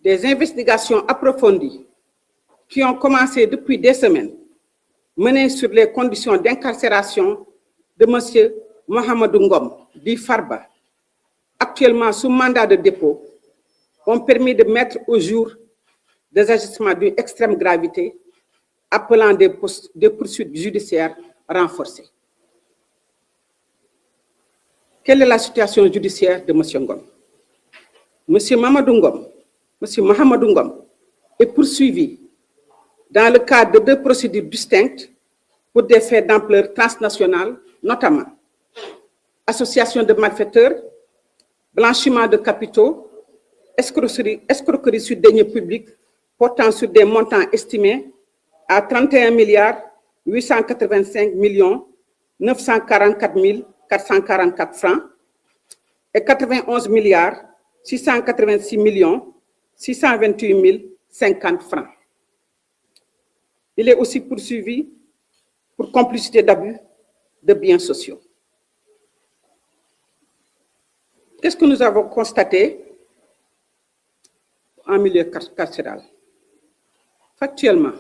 des investigations approfondies qui ont commencé depuis des semaines, menées sur les conditions d'incarcération de M. Mohamedou Ngom, dit Farba, actuellement sous mandat de dépôt, ont permis de mettre au jour des agissements d'une extrême gravité, appelant des poursuites judiciaires renforcées. Quelle est la situation judiciaire de M. Ngom? M. Mohamedou Ngom est poursuivi dans le cadre de 2 procédures distinctes pour des faits d'ampleur transnationale, notamment association de malfaiteurs, blanchiment de capitaux, escroquerie sur deniers publics portant sur des montants estimés à 31 885 944 444 francs et 91 686 628 050 francs. Il est aussi poursuivi pour complicité d'abus de biens sociaux. Qu'est-ce que nous avons constaté en milieu carcéral? Factuellement,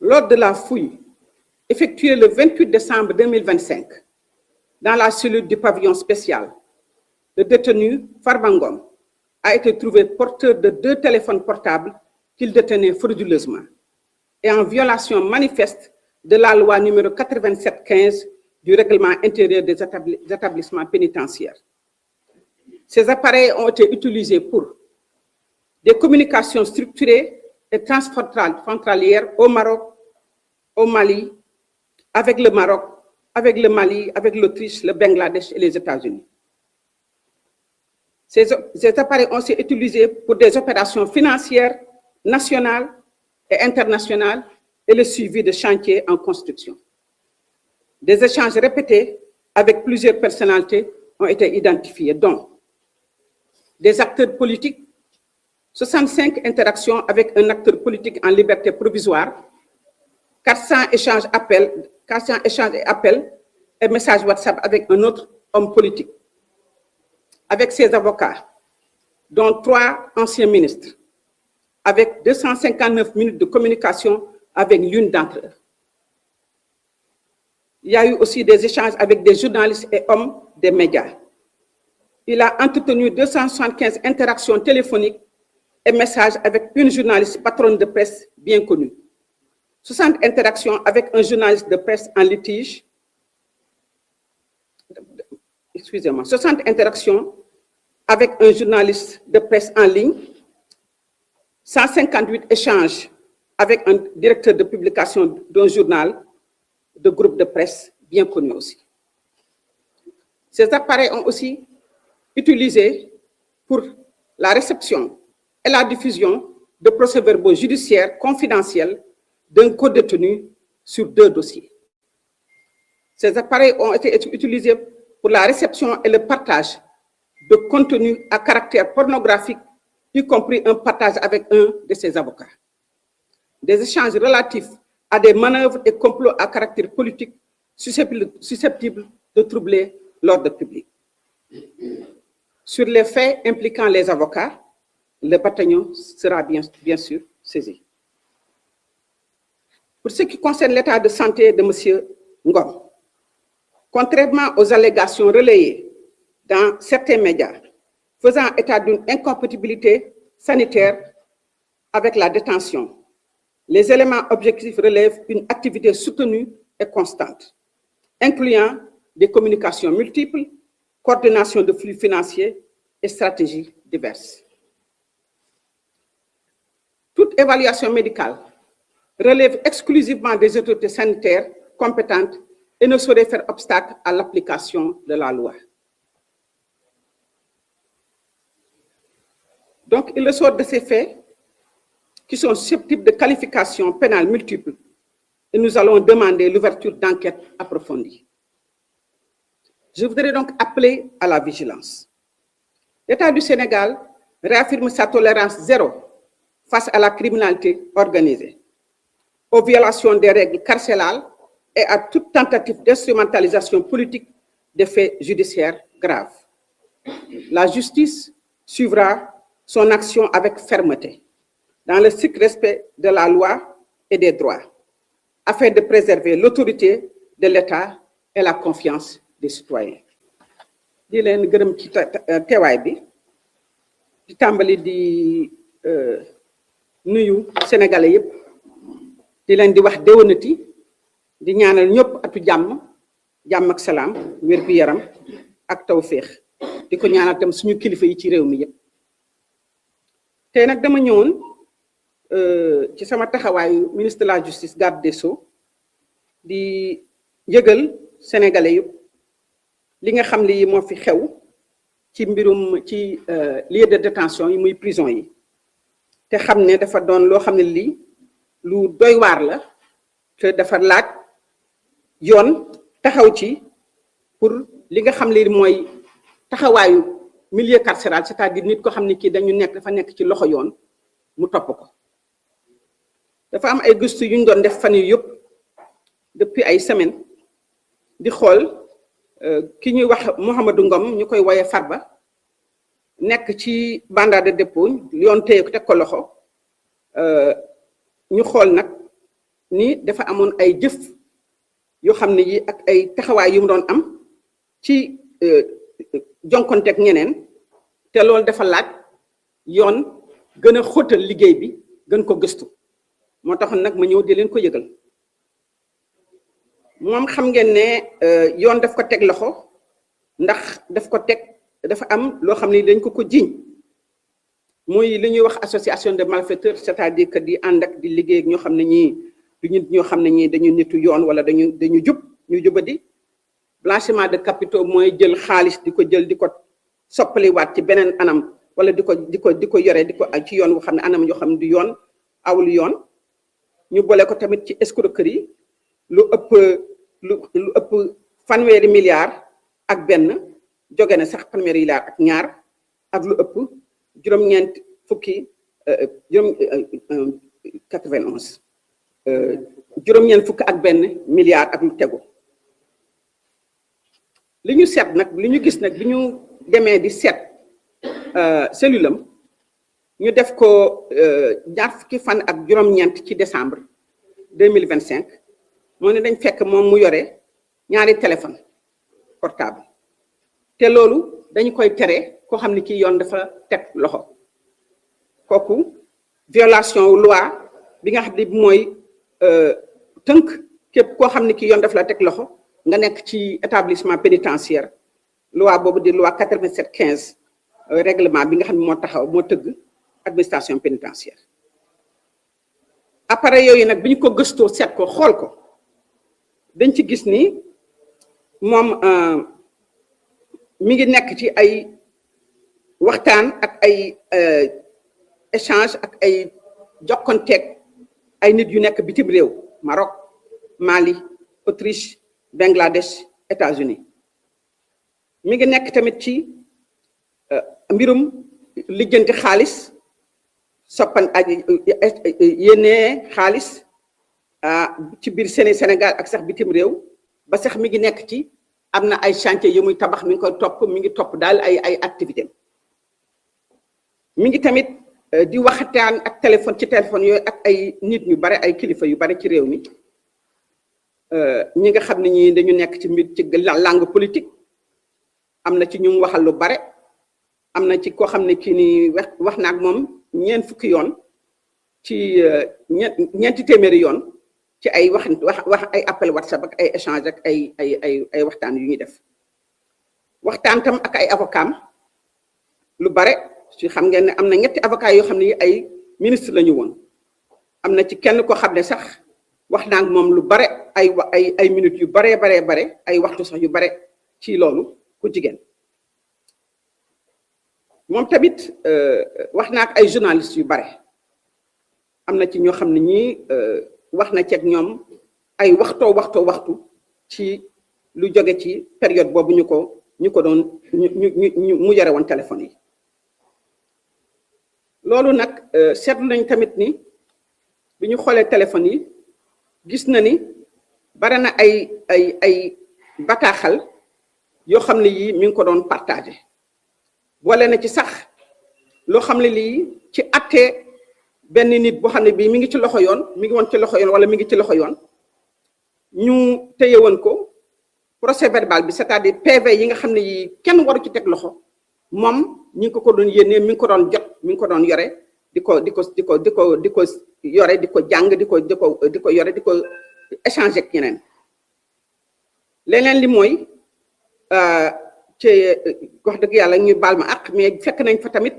lors de la fouille effectuée le 28 décembre 2025 dans la cellule du pavillon spécial, le détenu Farba Ngom a été trouvé porteur de 2 téléphones portables qu'il détenait frauduleusement et en violation manifeste de la loi numéro 87-15 du règlement intérieur des établissements pénitentiaires. Ces appareils ont été utilisés pour des communications structurées et transfrontalières au Maroc, au Mali, avec le Maroc, avec le Mali, avec l'Autriche, le Bangladesh et les États-Unis. Ces appareils ont été utilisés pour des opérations financières nationales et internationales et le suivi de chantiers en construction. Des échanges répétés avec plusieurs personnalités ont été identifiés, dont des acteurs politiques, 65 interactions avec un acteur politique en liberté provisoire, 400 échanges et appels et messages WhatsApp avec un autre homme politique, avec ses avocats, dont 3 anciens ministres, avec 259 minutes de communication avec l'une d'entre eux. Il y a eu aussi des échanges avec des journalistes et hommes des médias. Il a entretenu 275 interactions téléphoniques et messages avec une journaliste patronne de presse bien connue, 60 interactions avec un journaliste de presse en litige, 60 interactions avec un journaliste de presse en ligne, 158 échanges avec un directeur de publication d'un journal de groupe de presse bien connu aussi. Ces appareils ont aussi utilisé pour la réception et la diffusion de procès-verbaux judiciaires confidentiels d'un co-détenu sur 2 dossiers. Ces appareils ont été utilisés pour la réception et le partage de contenus à caractère pornographique, y compris un partage avec un de ses avocats. Des échanges relatifs à des manœuvres et complots à caractère politique susceptibles de troubler l'ordre public. Sur les faits impliquant les avocats, le bataillon sera bien sûr saisi. Pour ce qui concerne l'état de santé de M. Ngom, contrairement aux allégations relayées dans certains médias faisant état d'une incompatibilité sanitaire avec la détention, les éléments objectifs relèvent une activité soutenue et constante, incluant des communications multiples, coordination de flux financiers et stratégies diverses. Toute évaluation médicale relève exclusivement des autorités sanitaires compétentes et ne saurait faire obstacle à l'application de la loi. Donc, il ressort de ces faits qui sont susceptibles de qualifications pénales multiples et nous allons demander l'ouverture d'enquêtes approfondies. Je voudrais donc appeler à la vigilance. L'État du Sénégal réaffirme sa tolérance zéro face à la criminalité organisée, aux violations des règles carcérales et à toute tentative d'instrumentalisation politique des faits judiciaires graves. La justice suivra son action avec fermeté, dans le strict respect de la loi et des droits, afin de préserver l'autorité de l'État et la confiance des citoyens. di leen gërëm ci teewaay bi di tàmbali di nuyu sénégalais yëpp di leen di wax déwénati di ñaanal ñëpp atu jàmm ak salaam wér gu yaram ak tawféex di ko ñaanal tam suñu kilifa yi ci réew mi yëpp. tey nag dama ñëwoon ci sama taxawaayu ministre de la justice garde des sceaux di yëgal sénégalais yëpp li nga xam li moo fi xew ci mbirum ci lieu de détention yi muy prison yi te xam ne dafa doon loo xam ne lii lu doy waar la te dafa laaj yoon taxaw ci pour li nga xam li mooy taxawaayu milieu carcéral, c'est-à-dire nit ko xam ne kii dafa nekk ci loxo yoon mu topp ko. dafa am ay gëstu yu ñu doon def fan yu yëpp depuis ay semaines di xool ki ñuy wax Mouhamadou Ngom ñu koy woye Farba nekk ci mandat de dépôt yoon téye ko teg ko loxo ñu xool nag ni dafa amoon ay jëf yoo xam ne yi ak ay taxawaay yu mu doon am ci jonkonteeg ñeneen te loolu dafa laaj yoon gën a xóotal liggéey bi gën ko gëstu moo taxoon nag ma ñëw di leen ko yëgal. moom xam ngeen ne yoon daf ko teg loxo ndax daf ko teg dafa am loo xam ne dañ ko jiiñ muy li ñuy wax association de malfaiteurs, c'est-à-dire que di ànd ak di liggéey ak ñoo xam ne ñii du nit ñoo xam ne ñii dañu nitu yoon wala dañu ñu jubadi. blanchiment de capitaux mooy jël xaalis di ko jël di ko soppaliwaat ci beneen anam wala di ko yore di ko ci yoon boo xam ne anam yoo xam ne du yoon awul yoon ñu boole ko tamit ci escroquerie lu ëpp fanweeri milliards ak benn jóge na sax fanweeri milliards ak ñaar ak lu ëpp juróom-ñeent fukki 91 juróom-ñeent fukki ak benn milliards ak lu tegu. li ñu seet nag li ñu gis nag bi ñu demee di seet cellule am ñu def ko ñaar fukki fan ak juróom-ñeent ci décembre 2025 moo ne dañ fekk moom mu yore ñaari téléphone portable te loolu dañu koy tere koo xam ne kii yoon dafa teg loxo kooku violation loi bi nga xam ne mooy tënk képp koo xam ne kii yoon dafa la teg loxo nga nekk ci établissement pénitentiaire loi boobu di loi 87-15 règlement bi nga xam ne moo tëgg administration pénitentiaire. appareil yooyu nag bi ñu ko gëstoo seet ko xool ko dañ ci gis ni moom mi ngi nekk ci ay waxtaan ak ay échange ak ay jokkonteeg ay nit yu nekk bitim réew Maroc, Mali, Autriche, Bangladesh, États-Unis. mi ngi nekk tamit ci mbirum lijjanti xaalis soppan ak yéene xaalis ci biir Sénégal ak sax bitim réew ba sax mi ngi nekk ci am na ay chantier yu muy tabax mi ngi koy topp mi ngi topp daal ay activité mi ngi tamit di waxtaan ak téléphone yooyu ak ay nit ñu bare ay kilifa yu bare ci réew mi ñi nga xam ne ñi dañu nekk ci mbir ci langue politique am na ci ñu waxal lu bare am na ci koo xam ne kii ni wax na ak moom ñeent fukki yoon ci ñeenti téeméeri yoon ci ay wax ay appel WhatsApp ak ay échange ak ay waxtaan yu ñuy def waxtaan tam ak ay avocat lu bare ci xam ngeen ne am na ñetti avocat yoo xam ne ay ministre la ñu woon am na ci kenn koo xam ne sax wax naa ak moom lu bare ay minutes yu bare ay waxtu sax yu bare ci loolu ku jigéen moom tamit wax naa ak ay journalistes yu bare am na ci ñoo xam ne ñii wax na ci ak ñoom ay waxtu ci lu jóge ci période boobu ñu ko doon mu yore woon téléphone yi loolu nag seetlu nañ tamit ni bi ñu xoolee téléphone yi gis na ni bare na ay bataaxal yoo xam ne yii mi ngi ko doon partagé boole na ci sax loo xam ne lii ci atte benn nit boo xam ne bii mi ngi ci loxo yoon mi ngi woon ci loxo yoon wala mi ngi ci loxo yoon ñu téye woon ko procès verbal bi c'est-à-dire PV yi nga xam ne yi kenn waru ci teg loxo moom ñi ngi ko doon yénnee mi ngi ko doon jot mi ngi ko doon yore di ko yore di ko jàng di ko yore di ko échanger ak ñeneen leneen li mooy ci wax dëgg yàlla ñu baal ma ak mais fekk nañ fa tamit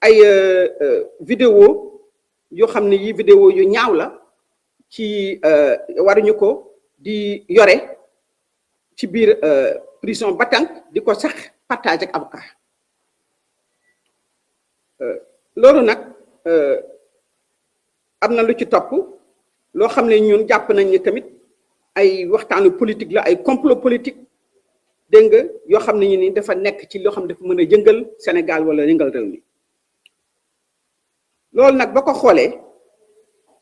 ay vidéo yoo xam ne yi vidéo yu ñaaw la ci waruñu ko di yore ci biir prison Batang di ko sax partage ak avocat loolu nag am na lu ci topp loo xam ne ñun jàpp nañ ni tamit ay waxtaanu politique la ay complot politique dégg nga yoo xam ne ñu ni dafa nekk ci loo xam ne dafa mën a yëngal Sénégal wala yëngal réew mi loolu nag ba ko xoolee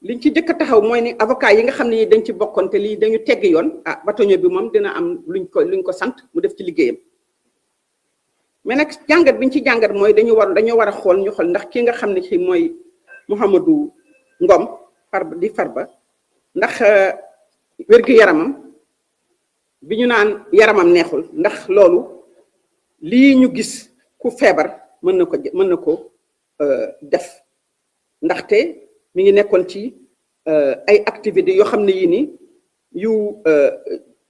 liñ ci jëkk a taxaw mooy ni avocat yi nga xam ne dañ ci bokkoon te lii dañu tegg yoon bâtonnier bi moom dina am luñ ko sant mu def ci liggéeyam mais nag jàngat biñ ci jàngat mooy dañoo war a xool ñu xool ndax ki nga xam ne ci mooy Mouhamadou Ngom Farba ndax wér-gu-yaramam bi ñu naan yaramam neexul ndax loolu lii ñu gis ku feebar mën na ko def ndaxte mi ngi nekkoon ci ay activités yoo xam ne yii ni yu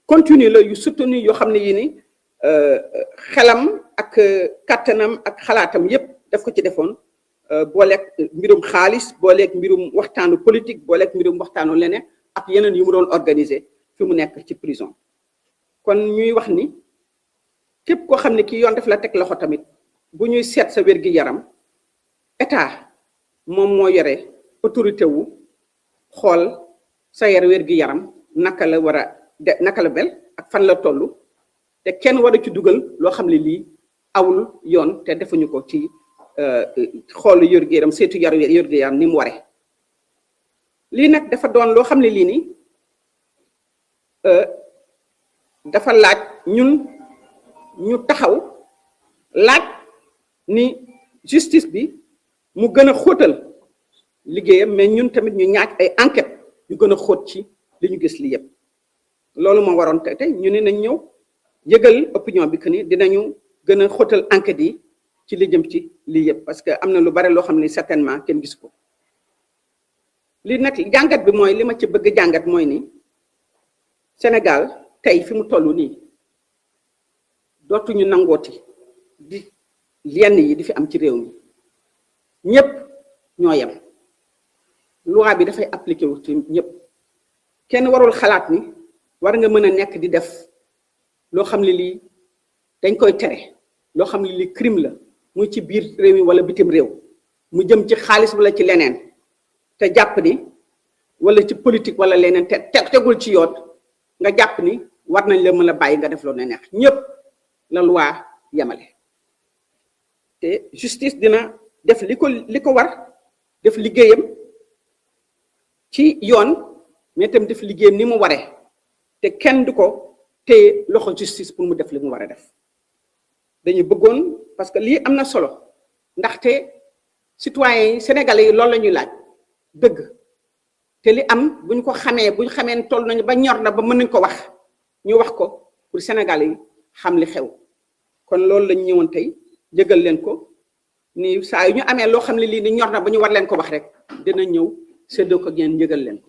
continue la yu soutenu yoo xam ne yii ni xelam ak kàttanam ak xalaatam yépp daf ko ci defoon booleeg mbirum xaalis booleeg mbirum waxtaanu politique booleeg mbirum waxtaanu leneen ak yeneen yu mu doon organiser fi mu nekk ci prison kon ñuy wax ni képp koo xam ne kii yoon daf la teg loxo tamit bu ñuy seet sa wér-gi-yaram état moom moo yore autorité wu xool sa wér-gi-yaram naka la war a naka la mel ak fan la toll te kenn war a ci dugal loo xam ne lii awul yoon te defuñu ko ci xool wér-gi-yaram seetu wér-gi-yaram ni mu waree lii nag dafa doon loo xam ne lii ni dafa laaj ñun ñu taxaw laaj ni justice bi mu gën a xóotal liggéeyam mais ñun tamit ñu ñaaj ay enquête yu gën a xóot ci li ñu gis li yëpp loolu moo waroon te ñu ne nañ ñëw yëgal opinion bi que ni dinañu gën a xóotal enquête yi ci li jëm ci lii yëpp parce que am na lu bare loo xam ne certainement kenn gis ko li nag jàngat bi mooy li ma ci bëgg jàngat mooy ni Sénégal tey fi mu toll nii dootuñu nangooti di yenn yi di fi am ci réew mi ñëpp ñoo yem loi bi dafay appliqué wu ci ñëpp kenn warul xalaat ni war nga mën a nekk di def loo xam ne lii dañ koy tere loo xam ne lii crime la muy ci biir réew mi wala bitim réew mu jëm ci xaalis wala ci leneen te jàpp ni wala ci politique wala leneen te tegul ci yoon nga jàpp ni war nañ la mën a bàyyi nga def loo ne neex ñëpp la loi yemale te justice dina def li ko war def liggéeyam ci yoon mais tam def liggéeyam ni mu waree te kenn du ko téye loxo justice pour mu def li mu war a def dañu bëggoon parce que lii am na solo ndaxte citoyens yi sénégalais yi loolu la ñuy laaj dëgg te li am bu ñu xamee toll nañu ba ñor na ba mën nañ ko wax ñu wax ko pour sénégalais yi xam li xew kon loolu lañu ñëwoon tey yëgal leen ko ni saa yu ñu amee loo xam ne lii ni ñor na ba ñu war leen ko wax rek dina ñëw séddoo ko ngeen yëgal leen ko